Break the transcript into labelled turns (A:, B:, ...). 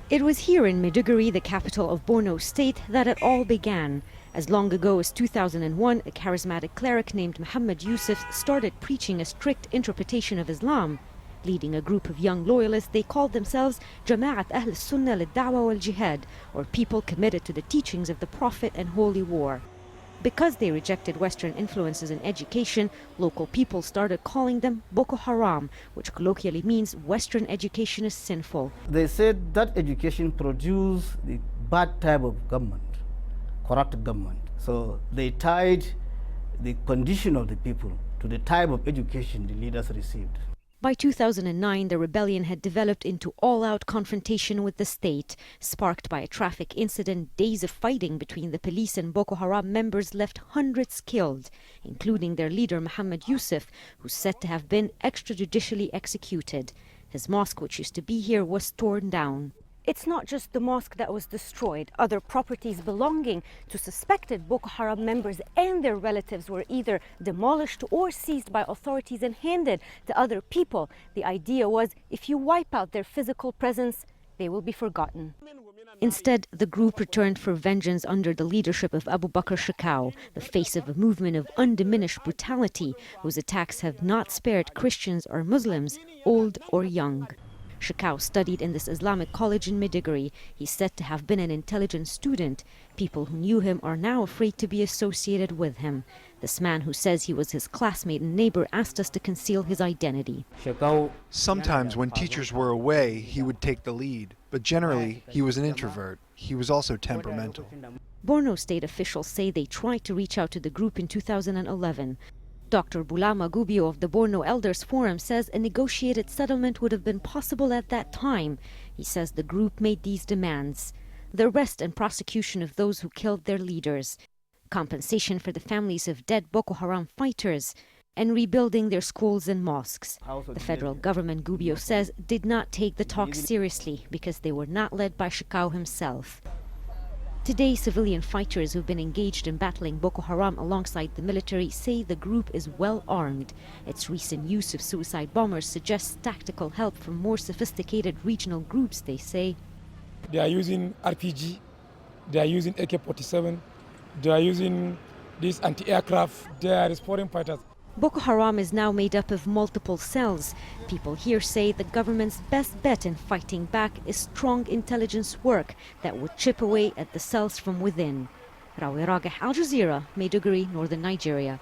A: It was here in Maiduguri, the capital of Borno State, that it all began. As long ago as 2001, a charismatic cleric named Muhammad Yusuf started preaching a strict interpretation of Islam. Leading a group of young loyalists, they called themselves Jama'at Ahl Sunnah lid-Da'wa wal-Jihad, or people committed to the teachings of the Prophet and Holy War. Because they rejected Western influences in education, local people started calling them Boko Haram, which colloquially means Western education is sinful.
B: They said that education produced the bad type of government, corrupt government. So they tied the condition of the people to the type of education the leaders received.
A: By 2009, the rebellion had developed into all-out confrontation with the state. Sparked by a traffic incident, days of fighting between the police and Boko Haram members left hundreds killed, including their leader Muhammad Yusuf, who's said to have been extrajudicially executed. His mosque, which used to be here, was torn down. It's not just the mosque that was destroyed. Other properties belonging to suspected Boko Haram members and their relatives were either demolished or seized by authorities and handed to other people. The idea was, if you wipe out their physical presence, they will be forgotten. Instead, the group returned for vengeance under the leadership of Abu Bakr Shekau, the face of a movement of undiminished brutality, whose attacks have not spared Christians or Muslims, old or young. Shekau studied in this Islamic college in Maiduguri. He's said to have been an intelligent student. People who knew him are now afraid to be associated with him. This man, who says he was his classmate and neighbor, asked us to conceal his identity.
C: Sometimes when teachers were away, he would take the lead, but generally he was an introvert. He was also temperamental.
A: Borno State officials say they tried to reach out to the group in 2011. Dr. Bulama Gubio of the Borno Elders Forum says a negotiated settlement would have been possible at that time. He says the group made these demands: the arrest and prosecution of those who killed their leaders, compensation for the families of dead Boko Haram fighters, and rebuilding their schools and mosques. The federal government, Gubio says, did not take the talks seriously because they were not led by Shekau himself. Today, civilian fighters who've been engaged in battling Boko Haram alongside the military say the group is well armed. Its recent use of suicide bombers suggests tactical help from more sophisticated regional groups, they say.
D: They are using RPG, they are using AK-47, they are using these anti-aircraft, they are foreign fighters.
A: Boko Haram is now made up of multiple cells. People here say the government's best bet in fighting back is strong intelligence work that would chip away at the cells from within. Rawya, Rageh, Jazeera, Maiduguri, northern Nigeria.